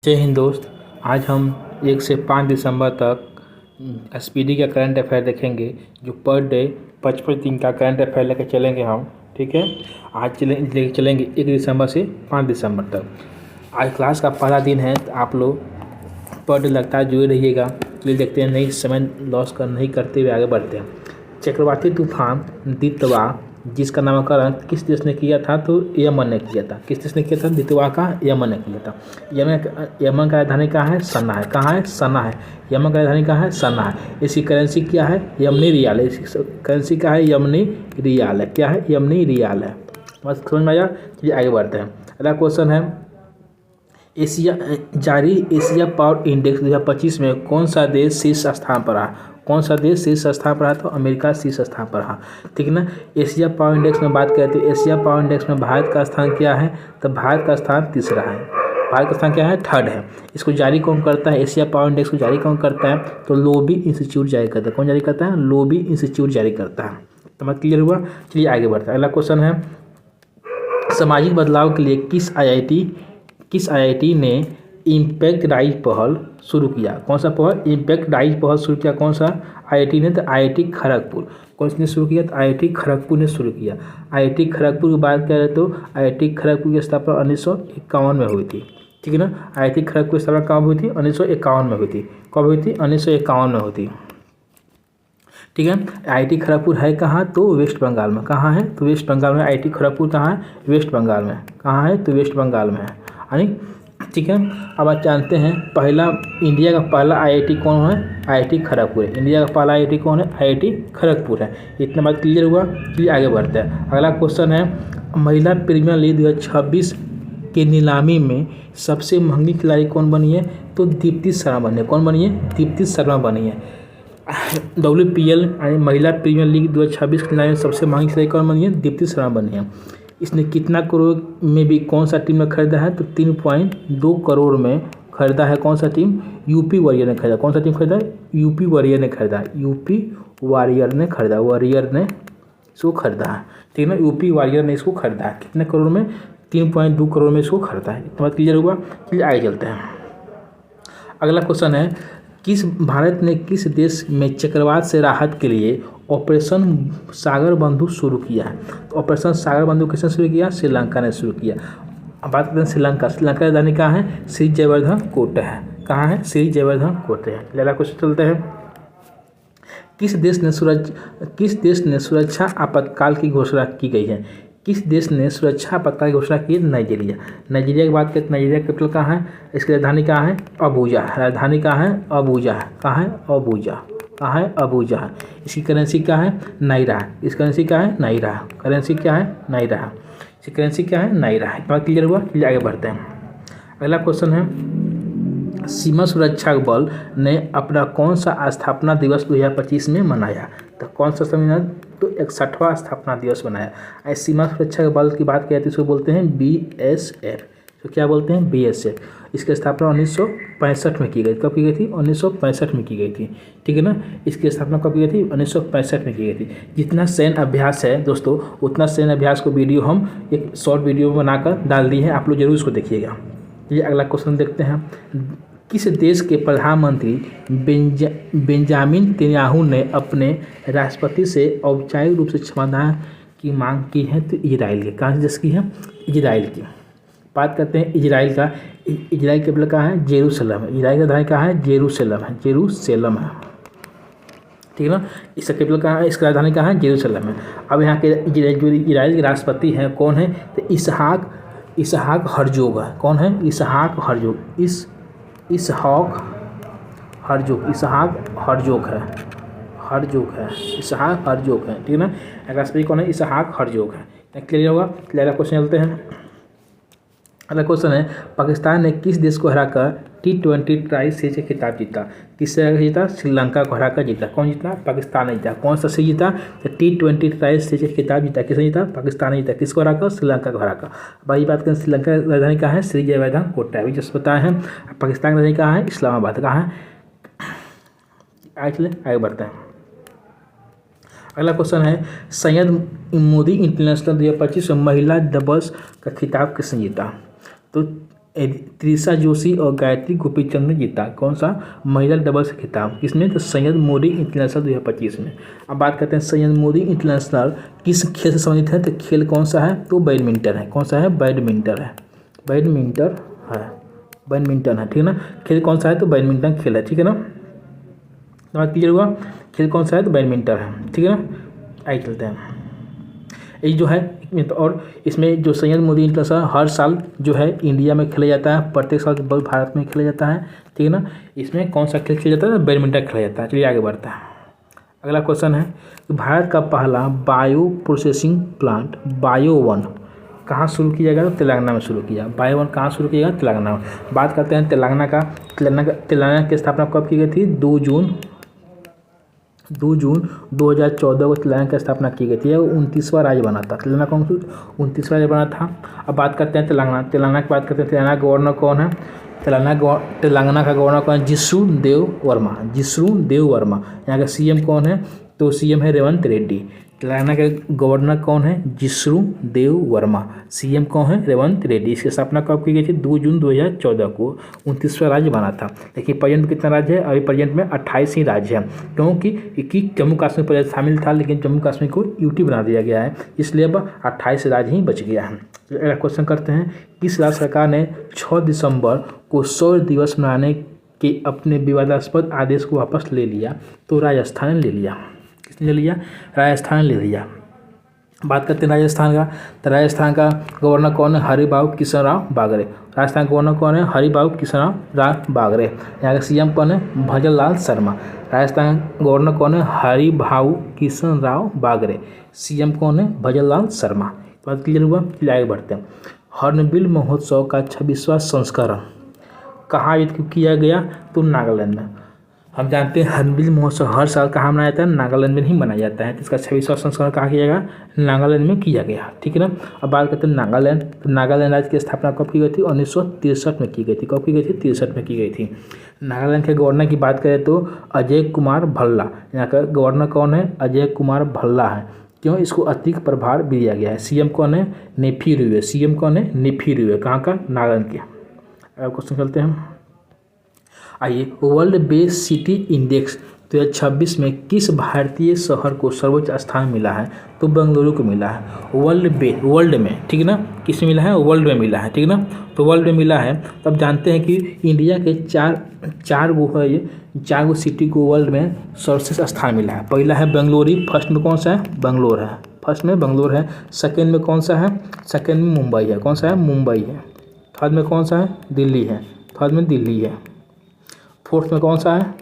जय हिंद दोस्त। आज हम 1 से 5 दिसंबर तक एसपीडी का करंट अफेयर देखेंगे, जो पर डे 55 दिन का करंट अफेयर लेकर चलेंगे हम। ठीक है, आज लेकर चलेंगे 1 दिसंबर से 5 दिसंबर तक। आज क्लास का पहला दिन है, तो आप लोग पर डे लगता है जुड़े रहिएगा। चलिए देखते हैं, नहीं समय लॉस नहीं करते हुए आगे बढ़ते हैं। चक्रवाती तूफान दितवा जिसका नामकरण किस देश ने किया था? तो यमन ने किया था। किस देश ने किया था? दितवा का यमन ने किया था। यमन का राजधानी कहाँ है? सना है। कहाँ है? सना है। यमन का राजधानी कहाँ है? सना है। इसकी करेंसी क्या है? यमनी रियाल है। इसकी करेंसी क्या है? यमनी रियाल है। क्या है? यमनी रियाल है। बस समझ में आया। चलिए आगे बढ़ते हैं। अगला क्वेश्चन है, एशिया पावर इंडेक्स 2025 में कौन सा देश शीर्ष स्थान पर रहा? कौन सा देश शीर्ष स्थान पर रहा? तो अमेरिका शीर्ष स्थान पर रहा। ठीक है ना। एशिया पावर इंडेक्स में बात करें तो एशिया पावर इंडेक्स में भारत का स्थान क्या है? तो भारत का स्थान तीसरा है। भारत का स्थान क्या है? थर्ड है। इसको जारी कौन करता है? एशिया पावर इंडेक्स को जारी कौन करता है? तो लोबी इंस्टीट्यूट जारी करता है। कौन जारी करता है? लोबी इंस्टीट्यूट जारी करता है। तो मतलब क्लियर हुआ। चलिए आगे बढ़ता है। अगला क्वेश्चन है, सामाजिक बदलाव के लिए किस आईआईटी ने इम्पैक्ट राइज पहल शुरू किया? कौन सा पहल? इम्पैक्ट राइज पहल शुरू किया। कौन सा आईआईटी ने? तो आईआईटी खड़गपुर। कौन सी ने शुरू किया? तो आईआईटी खड़गपुर ने शुरू किया। आईआईटी खड़गपुर की बात करें तो आईआईटी खड़गपुर की स्थापना 1951 में हुई थी। ठीक है ना। आईआईटी खड़गपुर की स्थापना कब हुई थी? 1951 में हुई थी। कब हुई थी? 1951 में हुई थी। ठीक है। आईआईटी खड़गपुर है कहाँ? तो वेस्ट बंगाल में। कहाँ है? तो वेस्ट बंगाल में। आईआईटी खड़गपुर कहाँ है? वेस्ट बंगाल में। कहाँ है? तो वेस्ट बंगाल में है। यानी ठीक है। अब आप जानते हैं इंडिया का पहला आईआईटी कौन है? आईआईटी खड़गपुर है। इंडिया का पहला आईआईटी कौन है? आईआईटी खड़गपुर है। इतना बात क्लियर हुआ। चलिए आगे बढ़ते हैं। अगला क्वेश्चन है, महिला प्रीमियर लीग 2026 की नीलामी में सबसे महंगी खिलाड़ी कौन बनी है? तो दीप्ति शर्मा बनी है। कौन बनी है? दीप्ति शर्मा बनी है। WPL महिला प्रीमियर लीग 2026 की नीलामी में सबसे महंगी खिलाड़ी कौन बनी है? दीप्ति शर्मा बनी है। इसने कितना करोड़ में भी कौन सा टीम ने खरीदा है? तो 3.2 करोड़ में खरीदा है। कौन सा टीम? यूपी वॉरियर ने खरीदा। कौन सा टीम खरीदा? यूपी वॉरियर ने खरीदा। यूपी वॉरियर ने खरीदा। वॉरियर ने इसको खरीदा है। ठीक है ना। यूपी वॉरियर ने इसको खरीदा है। कितने करोड़ में? 3.2 करोड़ में इसको खरीदा है। इतना बात क्लियर हुआ। चलिए आगे चलते हैं। अगला क्वेश्चन है, भारत ने किस देश में चक्रवात से राहत के लिए ऑपरेशन सागर बंधु शुरू किया है? तो ऑपरेशन सागर बंधु किसने शुरू किया? श्रीलंका ने शुरू किया। अब बात करते हैं श्रीलंका की राजधानी कहाँ है? श्री जयवर्धन कोटे है। कहाँ है? श्री जयवर्धन कोटे है। अगला क्वेश्चन चलते हैं, किस देश ने सुरक्षा आपातकाल की घोषणा की गई है? किस देश ने सुरक्षा आपातकाल की घोषणा की है? नाइजीरिया। नाइजीरिया की बात करें तो नाइजीरिया कैपिटल कहाँ है? इसकी राजधानी कहाँ है? अबूजा। राजधानी कहाँ है? अबूजा है। कहाँ है? अबूजा। कहाँ है? अबूजा है। इसकी करेंसी क्या है? नाइरा है। इसकी करेंसी क्या है? नाइरा है। करेंसी क्या है? नाइरा है। इसकी करेंसी क्या है? नाइरा है। बात क्लियर हुआ। चलिए आगे बढ़ते हैं। अगला क्वेश्चन है, सीमा सुरक्षा बल ने अपना कौन सा स्थापना दिवस 2025 में मनाया? तो कौन सा संविधान? तो 61वां स्थापना दिवस मनाया। सीमा सुरक्षा बल की बात करें तो इसको बोलते हैं BSF। तो क्या बोलते हैं? BSF। इसकी स्थापना 1965 में की गई। कब की गई थी? 1965 में की गई थी। ठीक है ना। इसकी स्थापना कब की गई थी? 1965 में की गई थी। जितना सैन्य अभ्यास है दोस्तों, उतना सैन्य अभ्यास को वीडियो हम एक शॉर्ट वीडियो बनाकर डाल दी है, आप लोग जरूर इसको देखिएगा। ये अगला क्वेश्चन देखते हैं, किस देश के प्रधानमंत्री बेंजामिन नेतन्याहू ने अपने राष्ट्रपति से औपचारिक रूप से क्षमादान की मांग की है? तो इजराइल के। कहाँ से देश की है? इजराइल की। बात करते हैं इजराइल का। इजराइल कैपिटल कहाँ है? जेरूसलम है। इजराइल का राजधानी कहाँ है? जेरूसलम है। जेरूसलम है। ठीक है ना। इसका कैपिटल कहाँ है? इसका राजधानी कहाँ है? जेरूसलम है। अब यहाँ के जो इजराइल के राष्ट्रपति हैं कौन है? तो इसहाक हर्जोग है। कौन है? इसहाक हर्जोग। इसहाक हर्जोग है। इसहाक हर्जोग है। ठीक है ना। राष्ट्रपति कौन है? इसहाक हर्जोग है। क्लियर होगा। अगला क्वेश्चन चलते हैं। अगला क्वेश्चन है, पाकिस्तान ने किस देश को हराकर T20 ट्राई सीरीज का खिताब जीता? किससे जीता? श्रीलंका को हराकर जीता। कौन जीता? पाकिस्तान ने जीता। कौन सा सीरीज जीता? तो T20 ट्राई सीरीज का खिताब जीता। किसने जीता? पाकिस्तान ने जीता। किसको हराकर? श्रीलंका को हराकर। भाई बात करें श्रीलंका की राजधानी कहाँ है? श्री जयवर्धन कोटा। अभी जैसे बताया है। पाकिस्तान की राजधानी कहाँ है? इस्लामाबाद। कहाँ है? आगे बढ़ते हैं। अगला क्वेश्चन है, सैयद मोदी इंटरनेशनल 2025 में महिला डबल्स का खिताब किसने जीता? तो त्रिशा जोशी और गायत्री गोपीचंद ने जीता। कौन सा? महिला डबल्स खिताब। किसमें? तो सैयद मोदी इंटरनेशनल 2025 में। अब बात करते हैं सैयद मोदी इंटरनेशनल किस खेल से संबंधित है, तो खेल कौन सा है? तो बैडमिंटन है। कौन सा है? बैडमिंटन है। बैडमिंटन है, बैडमिंटन है, ठीक है ना। खेल कौन सा है? तो बैडमिंटन खेल है, ठीक है ना। बात क्लियर हुआ? खेल कौन सा है? तो बैडमिंटन है, ठीक है ना। आइए चलते हैं। ये जो है तो और इसमें जो सैयद मोदी इंटरनेशनल हर साल जो है इंडिया में खेला जाता है, प्रत्येक साल भारत में खेला जाता है, ठीक है ना। इसमें कौन सा खेल खेला जाता है? बैडमिंटन खेला जाता है। चलिए आगे बढ़ता है। अगला क्वेश्चन है कि भारत का पहला बायो प्रोसेसिंग प्लांट बायो-1 कहाँ शुरू किया गया? तो तेलंगाना में शुरू किया। बायो-1 कहाँ शुरू किया गया? तेलंगाना में। बात करते हैं तेलंगाना की स्थापना कब की गई थी? 2 जून 2014 को तेलंगाना की स्थापना की गई थी। 29वां राज्य बना था तेलंगाना। कौन सा? 29वां राज्य बना था। अब बात करते हैं तेलंगाना की बात करते हैं। तेलंगाना गवर्नर कौन है? तेलंगाना का गवर्नर कौन है? जिष्णु देव वर्मा। यहाँ का सीएम कौन है? तो सीएम है रेवंत रेड्डी। तेलंगाना के गवर्नर कौन है? जिष्णु देव वर्मा। सीएम कौन है? रेवंत रेड्डी। इसकी स्थापना कब की गई थी? 2 जून 2014 को। 29वां राज्य बना था। देखिए प्रेजेंट में कितना राज्य है? अभी प्रेजेंट में 28 ही राज्य है, क्योंकि जम्मू कश्मीर पहले शामिल था, लेकिन जम्मू कश्मीर को यूटी बना दिया गया है, इसलिए अब 28 राज्य ही बच गया है। अगला क्वेश्चन करते हैं। किस राज्य सरकार ने 6 दिसंबर को शौर्य दिवस मनाने के अपने विवादास्पद आदेश को वापस ले लिया? तो राजस्थान ने ले लिया। किसने ले लिया? राजस्थान ले लिया। बात करते हैं राजस्थान का। तो राजस्थान का गवर्नर कौन है? हरिबाबू किशनराव बागरे। राजस्थान का गवर्नर कौन है? हरिबाबू किशनराव बागरे। यहाँ का सीएम कौन है? भजन लाल शर्मा। राजस्थान का गवर्नर कौन है? हरिबाबू किशनराव बागरे। सीएम कौन है? भजन लाल शर्मा। बात क्लियर हुआ? फिर आगे बढ़ते हैं। हॉर्नबिल महोत्सव का 26वां संस्करण कहाँ आयोजित किया गया? तो नागालैंड में। हम जानते हैं हॉर्नबिल महोत्सव हर साल कहाँ मनाया जाता है? नागालैंड में ही मनाया जाता है। तो इसका 26वां संस्करण कहाँ किया गया? नागालैंड में किया गया, ठीक है ना। अब बात करते हैं नागालैंड। तो नागालैंड राज्य की स्थापना कब की गई थी? 1963 में की गई थी। कब की गई थी? 63 में की गई थी। नागालैंड के गवर्नर की बात करें तो अजय कुमार भल्ला। यहाँ का गवर्नर कौन है? अजय कुमार भल्ला है। क्यों? इसको अतिरिक्त प्रभार भी दिया गया है। सीएम कौन है? नेफी रुए। सीएम कौन है? नेफी रुए। कहाँ का? नागालैंड के। अब क्वेश्चन चलते हैं। आइए, वर्ल्ड बेस्ट सिटी इंडेक्स 2026 में किस भारतीय शहर को सर्वोच्च स्थान मिला है? तो बेंगलुरु को मिला है। वर्ल्ड में, ठीक है ना। किस में मिला है? वर्ल्ड में मिला है, ठीक है ना। तो वर्ल्ड में मिला है। तब जानते हैं कि इंडिया के चार गो सिटी को वर्ल्ड में सर्वश्रेष्ठ स्थान मिला है। पहला है बेंगलुरु। फर्स्ट में कौन सा है? बेंगलोर है। फर्स्ट में बेंगलोर है। सेकेंड में कौन सा है? सेकेंड में मुंबई है। कौन सा है? मुंबई है। थर्ड में कौन सा है? दिल्ली है। थर्ड में दिल्ली है। फोर्थ में कौन सा है?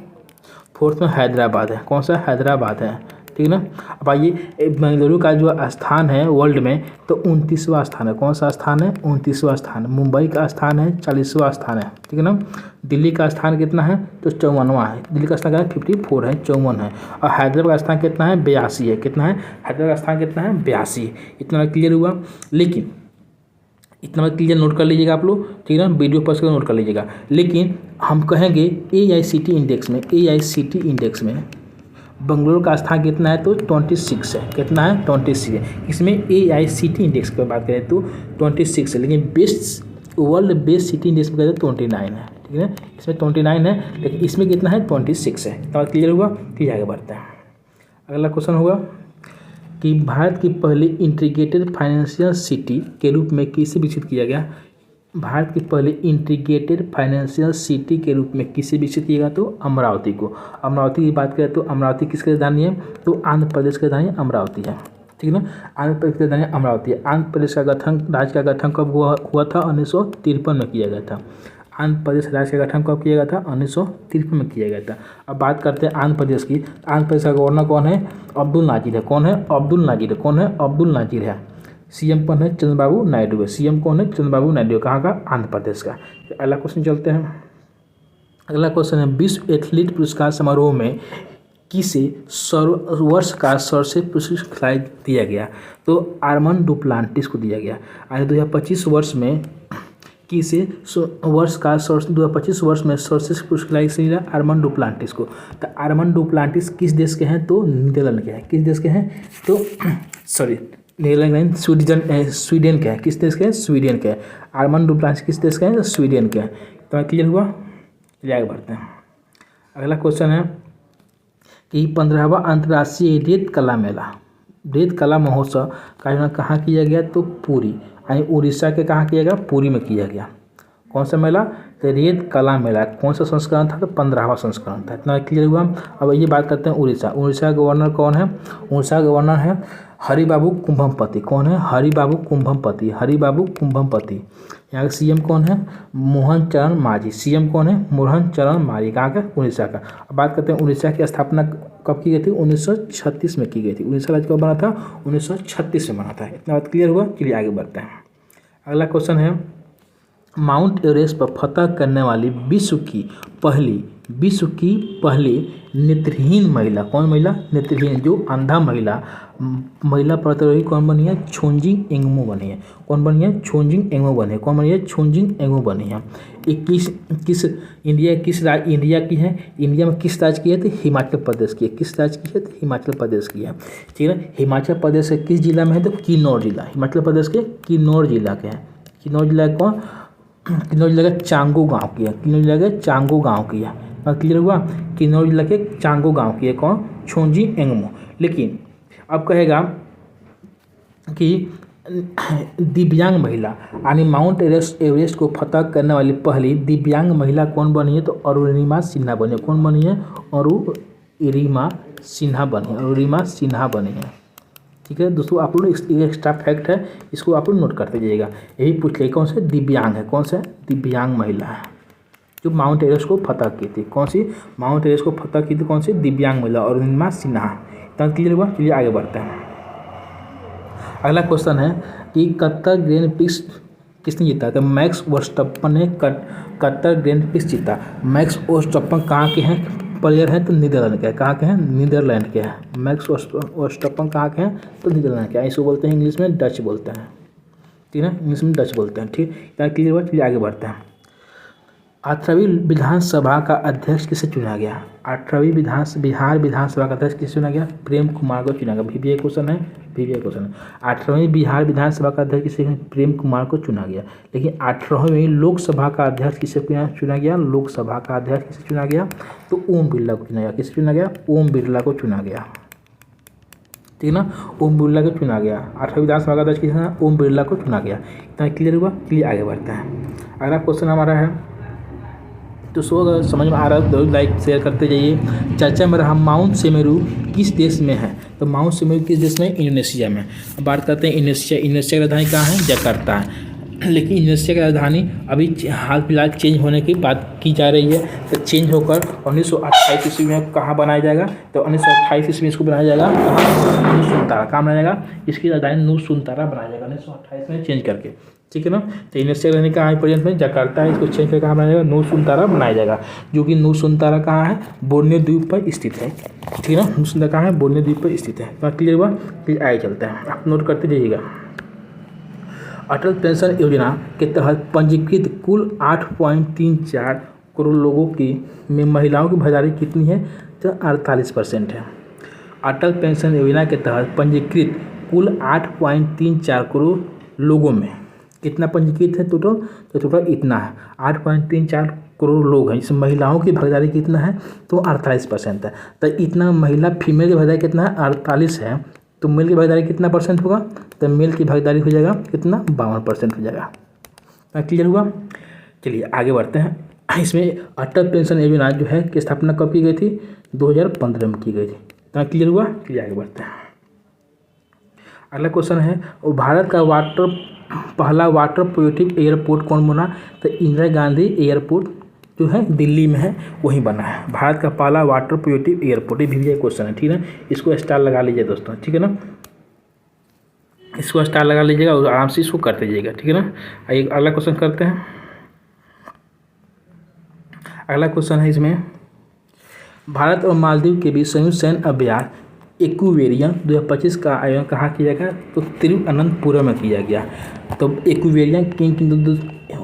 फोर्थ में हैदराबाद है। कौन सा? हैदराबाद है, ठीक है ना। अब आइए, बेंगलुरु का जो स्थान है वर्ल्ड में तो 29वां स्थान है। कौन सा स्थान है? 29वां स्थान। मुंबई का स्थान है 40वां स्थान है, ठीक है ना। दिल्ली का स्थान कितना है? तो 54वां है। दिल्ली का स्थान क्या है? 54 है, 54 है। और हैदराबाद का स्थान कितना है? 82 है। कितना है? हैदराबाद का स्थान कितना है? 82। इतना क्लियर हुआ। लेकिन इतना क्लियर नोट कर लीजिएगा आप लोग, ठीक है ना। वीडियो पॉज कर नोट कर लीजिएगा। लेकिन हम कहेंगे AICT इंडेक्स में बेंगलुरु का स्थान कितना है? तो 26 है। कितना है? 26 है। इसमें AICT इंडेक्स की बात करें तो 26 है, लेकिन वर्ल्ड बेस्ट सिटी इंडेक्स में कहते हैं 29 है, ठीक है। इसमें 29 है, लेकिन इसमें कितना है? 26 है। तो क्लियर हुआ? फिर आगे बढ़ता है। अगला क्वेश्चन होगा कि भारत की पहली इंटीग्रेटेड फाइनेंशियल सिटी के रूप में किसे विकसित किया गया? भारत की पहली इंटीग्रेटेड फाइनेंशियल सिटी के रूप में किसे विकसित किया गया? तो अमरावती को। अमरावती की बात करें तो अमरावती किसकी राजधानी है? तो आंध्र प्रदेश की राजधानी अमरावती है, ठीक है ना। आंध्र प्रदेश की राजधानी अमरावती है। आंध्र प्रदेश का राज्य का गठन कब हुआ था? 1953 में किया गया था। आंध्र प्रदेश राज्य का गठन कब किया गया था? 1953 में किया गया था। अब बात करते हैं आंध्र प्रदेश की। आंध्र प्रदेश का गवर्नर कौन है? अब्दुल नाजिर है। कौन है? अब्दुल नाजिर है। कौन है? अब्दुल नाजिर है। सीएम कौन है? चंद्रबाबू नायडू है। सीएम कौन है? चंद्रबाबू नायडू। कहाँ का? आंध्र प्रदेश का। अगला क्वेश्चन चलते हैं। अगला क्वेश्चन है, विश्व एथलीट पुरस्कार समारोह में किसे वर्ष का सर्वश्रेष्ठ पुरस्कार खिलाड़ी दिया गया? तो आर्मन डुप्लांटिस को दिया गया। आज 2025 वर्ष में किसे 2025 वर्ष में सर्वश्रेष्ठ पुरस्कार से मिला? आर्मन डुप्लांटिस को। तो आर्मन डुप्लांटिस किस देश के हैं? तो नीदरलैंड के हैं। किस देश के हैं? तो नीदरलैंड स्वीडन के हैं। किस देश के हैं? स्वीडन के हैं। आर्मन डुप्लासी किस देश के हैं? स्वीडन के हैं। तो क्लियर हुआ? चलिए आगे बढ़ते हैं। अगला क्वेश्चन है कि 15वां अंतर्राष्ट्रीय रेत कला मेला, रेत कला महोत्सव का आयोजन कहाँ किया गया? तो पुरी, यानी उड़ीसा के कहाँ किया गया? पुरी में किया गया। कौन सा मेला? तो रेत कला मेला। कौन सा संस्करण था? तो 15वां संस्करण था। इतना क्लियर हुआ। अब ये बात करते हैं उड़ीसा। उड़ीसा का गवर्नर कौन है? उड़ीसा का गवर्नर है हरिबाबू कुंभमपति। कौन है? हरिबाबू कुंभमपति। हरिबाबू कुंभमपति। यहाँ का सीएम कौन है? मोहन चरण मांझी। सीएम कौन है? मोहन चरण मांझी। कहाँ का? उड़ीसा का। अब बात करते हैं उड़ीसा की स्थापना कब की गई थी? 1936 में की गई थी। उड़ीसा राज्य कब बना था? 1936 में बना था। इतना बात क्लियर हुआ। चलिए आगे बढ़ते हैं। अगला क्वेश्चन है माउंट एवरेस्ट पर फतह करने वाली विश्व की पहली नेत्रहीन महिला। कौन महिला? नेत्रहीन, जो अंधा महिला पर्वतारोही कौन बनी है? छोंजिंग एंगमो बनी है। कौन बनी है? छोंजिंग एंगमो बनी है। कौन बनी है? छोंजिंग एंगमो बनी है। इंडिया की है? इंडिया में किस राज्य की है? तो हिमाचल प्रदेश की है। किस राज्य की है? तो हिमाचल प्रदेश की है। ठीक है। हिमाचल प्रदेश के किस जिला में है? तो किन्नौर जिला। हिमाचल प्रदेश के किन्नौर जिला के हैं। किन्नौर जिला कौन? किन्नौर जिला के चांगो गांव की है। किन्नौर जिला के चांगो गांव की है। क्लियर हुआ? किन्नौर जिला के चांगो गांव की है। कौन? छोंजिंग एंगमो। लेकिन अब कहेगा कि दिव्यांग महिला, यानी माउंट एवरेस्ट को फतह करने वाली पहली दिव्यांग महिला कौन बनी है? तो अरुणिमा सिन्हा बनी है। कौन बनी है? अरुणिमा सिन्हा बनी है। अरुणिमा सिन्हा बनी है। ठीक है दोस्तों, आप लोग एक एक्स्ट्रा फैक्ट है, इसको आप लोग नोट करते जाइएगा। यही पूछ ले कौन से दिव्यांग है? कौन सा? दिव्यांग महिला है जो माउंट एवरेस्ट को फतह की थी। कौन सी? माउंट एवरेस्ट को फतह की थी। कौन सी? दिव्यांग महिला अरुणिमा सिन्हा। इतना क्लियर हुआ? चलिए आगे बढ़ते हैं। अगला क्वेश्चन है कि कतर ग्रैंड प्रिक्स किसने जीता? तो मैक्स वर्स्टप्पन ने कतर ग्रैंड प्रिक्स जीता। मैक्स वर्स्टप्पन कहाँ के हैं? प्लेयर हैं? तो नीदरलैंड के हैं। कहाँ के हैं? नीदरलैंड के हैं। मैक्स वर्स्टप्पन कहाँ के हैं? तो नीदरलैंड के हैं। इसको बोलते हैं इंग्लिश में डच बोलते हैं। ठीक है, इंग्लिश में डच बोलते हैं। ठीक, क्या क्लियर हुआ? चलिए आगे बढ़ते हैं। 18वीं विधानसभा का अध्यक्ष किसे चुना गया? 18वीं बिहार विधानसभा का अध्यक्ष किसे चुना गया? प्रेम कुमार को चुना गया। VBA क्वेश्चन है। 18वीं बिहार विधानसभा का अध्यक्ष किसे? प्रेम कुमार को चुना गया। लेकिन 18वीं लोकसभा का अध्यक्ष किसे चुना गया? लोकसभा का अध्यक्ष किसे चुना गया? तो ओम बिरला को चुना गया। किसे चुना गया? ओम बिरला को चुना गया। ठीक है ना, ओम बिरला को चुना गया। 18वीं विधानसभा का अध्यक्ष किसे? ओम बिरला को चुना गया। इतना क्लियर हुआ? चलिए आगे बढ़ते हैं। अगला क्वेश्चन हमारा है, तो अगर समझ में आ रहा है तो लाइक शेयर करते जाइए। चर्चा में रहा माउंट सेमेरू किस देश में है? तो माउंट सेमेरू किस देश में? इंडोनेशिया में। अब बात करते हैं इंडोनेशिया की राजधानी कहाँ है? जकार्ता है। लेकिन इंडोनेशिया की राजधानी अभी हाल फिलहाल चेंज होने की बात की जा रही है। तो चेंज होकर 1928 ईस्वी में कहाँ बनाया जाएगा? तो 1928 ईस्वी में इसको बनाया जाएगा कहाँ? नूसुंतारा। कहाँ बनाया जाएगा? इसकी राजधानी नूसुंतारा बनाया जाएगा 1928 में चेंज करके। ठीक है ना। तो इंडोनेशिया रहने का आज प्रेजेंट में जकार्ता है। इसको चेंज करके कहाँ बनाया जाएगा? नूसुंतारा बनाया जाएगा। जो कि नूसुंतारा कहाँ है? बोर्नियो द्वीप पर स्थित है। ठीक है ना, नूसुंतारा कहाँ है? बोर्नियो द्वीप पर स्थित है। तो क्लियर हुआ? फिर आगे चलते हैं, आप नोट करते जाइएगा। अटल पेंशन योजना के तहत पंजीकृत कुल 8.34 करोड़ लोगों की में महिलाओं की भागीदारी कितनी है? तो 48% है। अटल पेंशन योजना के तहत पंजीकृत कुल 8.34 करोड़ लोगों में कितना पंजीकृत है टोटल? तो टोटल इतना है 8.34 करोड़ लोग हैं। इसमें महिलाओं की भागीदारी कितना है? तो 48% है। तो इतना महिला फीमेल की भागीदारी कितना है? 48 है। तो मेल की भागीदारी कितना परसेंट होगा? तो मेल की भागीदारी हो जाएगा कितना? 52% हो जाएगा। क्लियर हुआ? चलिए आगे बढ़ते हैं। इसमें अटल पेंशन योजना जो है की स्थापना कब की गई थी? 2015 में की गई थी। तो क्लियर हुआ? चलिए आगे बढ़ते हैं। अगला क्वेश्चन है, भारत का पहला वाटर पोर्टेबल एयरपोर्ट कौन बना? तो इंदिरा गांधी एयरपोर्ट जो है दिल्ली में है, वहीं बना है। भारत का पहला वाटर पोर्टेबल एयरपोर्ट। ये भी क्वेश्चन है। ठीक है, इसको स्टार लगा लीजिए दोस्तों। ठीक है ना, इसको स्टार लगा लीजिएगा और आराम से इसको करते जाइएगा। ठीक है ना। आइए अगला क्वेश्चन करते हैं। अगला क्वेश्चन है इसमें, भारत और मालदीव के बीच संयुक्त सैन्य अभ्यास एक्वेरियम 2025 का आयोजन कहाँ किया गया? तो तिरुवनंतपुरम में किया गया। तो एक्वेरियम किन दो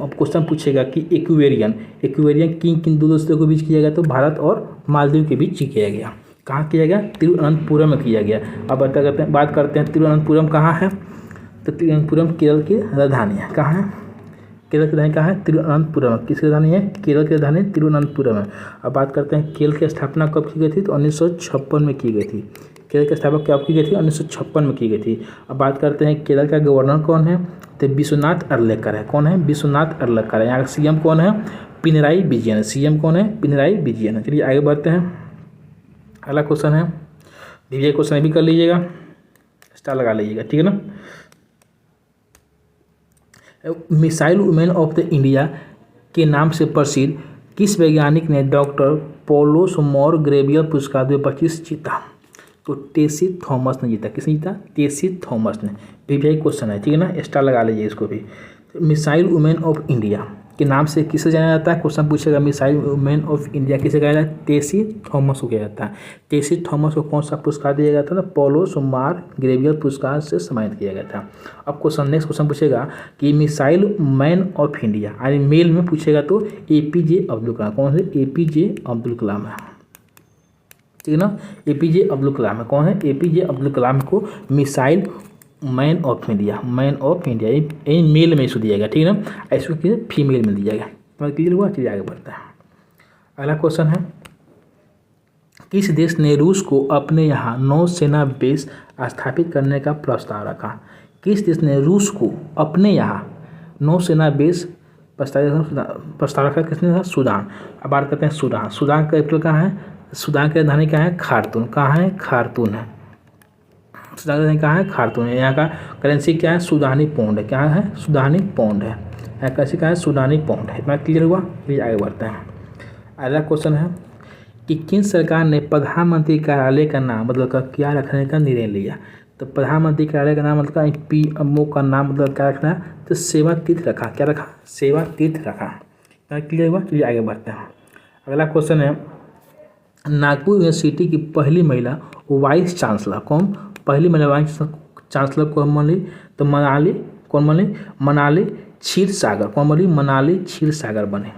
क्वेश्चन पूछेगा कि एक्वेरियम किन दो दोस्तों के बीच किया गया? तो भारत और मालदीव के बीच किया गया। कहाँ किया गया? तिरुवनंतपुरम में किया गया। अब बात करते हैं तिरुवनंतपुरम कहाँ है? तो तिरुवनंतपुरम केरल की राजधानी है। कहाँ है? केरल की राजधानी कहाँ है? तिरुवनंतपुरम। किसकी राजधानी है? केरल की राजधानी तिरुवनंतपुरम है। अब बात करते हैं केरल की स्थापना कब की गई थी? तो 1956 में की गई थी। केरल की स्थापना कब की गई थी? 1956 में की गई थी। अब बात करते हैं केरल का गवर्नर कौन है? तो विश्वनाथ अर्लेकर है। कौन है? विश्वनाथ अर्लेकर है। यहाँ का सीएम कौन है? पिनराई विजयन है। सीएम कौन है? पिनराई विजयन है। चलिए आगे बढ़ते हैं। अगला क्वेश्चन है, ये क्वेश्चन भी कर लीजिएगा, स्टार लगा लीजिएगा, ठीक है ना। Missile women of the India के नाम से प्रसिद्ध किस वैज्ञानिक ने डॉक्टर पोलोस मोर ग्रेवियर पुरस्कार 2025 जीता? तो टेसी थॉमस ने जीता। किसने जीता? टेसी थॉमस ने। भी क्वेश्चन है, ठीक है ना, स्टार लगा लीजिए इसको भी। तो मिसाइल वुमेन ऑफ इंडिया के नाम से किसे जाना जाता है? क्वेश्चन पूछेगा मिसाइल वुमेन ऑफ इंडिया किसे कहा जाता है? टेसी थॉमस को कहा जाता है। टेसी थॉमस को कौन सा पुरस्कार दिया गया था? तो पोलोस मोर ग्रेवियर पुरस्कार से सम्मानित किया गया था। अब क्वेश्चन नेक्स्ट क्वेश्चन पूछेगा कि मिसाइल मैन ऑफ इंडिया यानी मेल में पूछेगा तो APJ अब्दुल कलाम। कौन है? APJ अब्दुल कलाम है, ठीक है ना। APJ अब्दुल कलाम है। कौन है? APJ अब्दुल कलाम को missile man of India, man of India ये मेल में इसको दिया गया, ठीक है ना। ऐसे किसी फीमेल में दिया गया। मतलब क्लियर हुआ? चलिए आगे बढ़ता है। अगला क्वेश्चन है, किस देश ने रूस को अपने यहाँ नौसेना बेस स्थापित करने का प्रस्ताव रखा? किस देश ने रूस को अपने यहाँ नौसेना बेस प्रस्ताव रखा? किसने था? सूडान। अब बात करते हैं सूडान। सूडान का कैपिटल कहाँ है? सूडान की राजधानी कहाँ है? खार्तूम। कहाँ है? खार्तूम है। सूडान की राजधानी कहाँ है? खार्तूम है। यहाँ का करेंसी क्या है? सूडानी पौंड है। क्या है? सूडानी पौंड है। यहाँ करेंसी क्या है? सूडानी पौंड है। इतना क्लियर हुआ? प्लीज आगे बढ़ते हैं। अगला क्वेश्चन है कि किन सरकार ने प्रधानमंत्री कार्यालय का नाम बदलकर क्या रखने का निर्णय लिया? तो प्रधानमंत्री कार्यालय का नाम मतलब PMO का नाम मतलब क्या रखना? तो सेवा तीर्थ रखा। क्या रखा? सेवा तीर्थ रखा। क्लियर हुआ? चलिए आगे बढ़ते हैं। अगला क्वेश्चन है, नागपुर यूनिवर्सिटी की पहली महिला वाइस चांसलर कौन? पहली महिला वाइस चांसलर कौन बनी? तो कौन बनी? मनाली क्षीरसागर। कौन बनी? मनाली क्षीरसागर बने,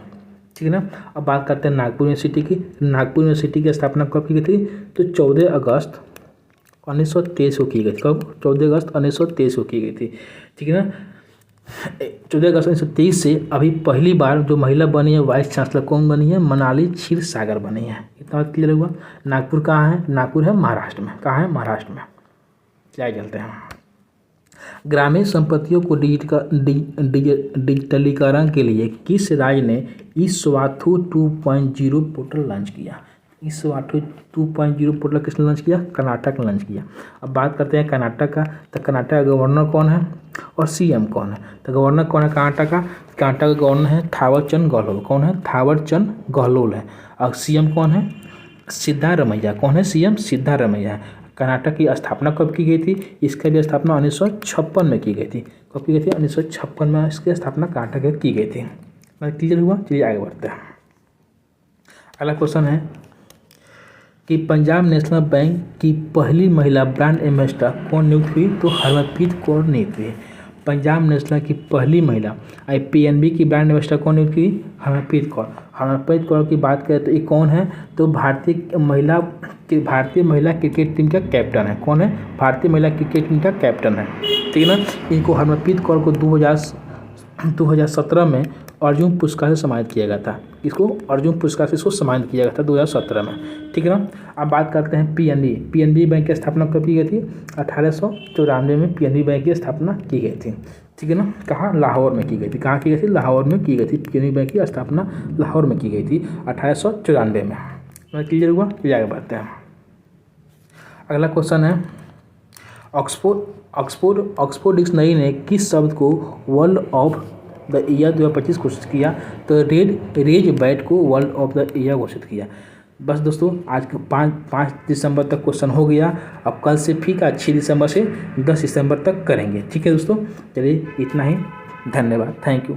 ठीक है ना। अब बात करते हैं नागपुर यूनिवर्सिटी की। नागपुर यूनिवर्सिटी की स्थापना कब की गई थी? तो 14 अगस्त 1923 को की गई थी। कब? 14 अगस्त 1923 को की गई थी, ठीक है ना। 14 अगस्त 1923 से अभी पहली बार जो महिला बनी है वाइस चांसलर कौन बनी है? मनाली क्षीरसागर बनी है। इतना क्लियर हुआ? नागपुर कहाँ है? नागपुर है महाराष्ट्र में। कहाँ है? महाराष्ट्र में। क्या चलते हैं, ग्रामीण संपत्तियों को डिजिटलीकरण के लिए किस राज्य ने ई-स्वाथु 2.0 पोर्टल लॉन्च किया? ई-स्वाथु 2.0 पोर्टल किसने लॉन्च किया? कर्नाटक ने लॉन्च किया। अब बात करते हैं कर्नाटक का। तो कर्नाटक का गवर्नर कौन है और CM कौन है? तो गवर्नर कौन है कर्नाटक का? कर्नाटक का गवर्नर है थावरचंद गहलोत। कौन है? थावरचंद गहलोत है। और CM कौन है? सिद्धारमैया। कौन है? CM सिद्धारमैया। कर्नाटक की स्थापना कब की गई थी? इसका भी स्थापना 1956 में की गई थी। कब की गई थी? 1956 में इसकी स्थापना कर्नाटक में की गई थी। क्लियर हुआ? चलिए आगे बढ़ते हैं। अगला क्वेश्चन है कि पंजाब नेशनल बैंक की पहली महिला ब्रांड एम्बेसडर कौन नियुक्त हुई? तो हरमनप्रीत कौर नियुक्त हुई। पंजाब नेशनल की पहली महिला PNB की ब्रांड एम्बेसडर कौन नियुक्त हुई? हरमनप्रीत कौर। हरमनप्रीत कौर की बात करें तो ये कौन है? तो भारतीय महिला क्रिकेट टीम का कैप्टन है। कौन है? भारतीय महिला क्रिकेट टीम का कैप्टन है, ठीक है ना। इनको हरमनप्रीत कौर को 2017 में अर्जुन पुरस्कार से सम्मानित किया गया था। इसको अर्जुन पुरस्कार से इसको सम्मानित किया गया था 2017 में, ठीक है ना। अब बात करते हैं PNB बैंक की स्थापना कब की गई थी? 1894 में PNB बैंक की स्थापना की गई थी, ठीक है ना। कहाँ? लाहौर में की गई थी। कहाँ की गई थी? लाहौर में की गई थी। PNB बैंक की स्थापना लाहौर में की गई थी 1894 में। क्लियर हुआ? फिर आगे बढ़ते हैं। अगला क्वेश्चन है, ऑक्सफोर्ड डिक्शनरी ने किस शब्द को वर्ल्ड ऑफ द ईयर 2025 घोषित किया? तो रेज बैट को वर्ल्ड ऑफ द ईयर घोषित किया। बस दोस्तों आज 5 दिसंबर तक क्वेश्चन हो गया। अब कल से फिर 6 दिसंबर से 10 दिसंबर तक करेंगे, ठीक है दोस्तों। चलिए इतना ही, धन्यवाद, थैंक यू।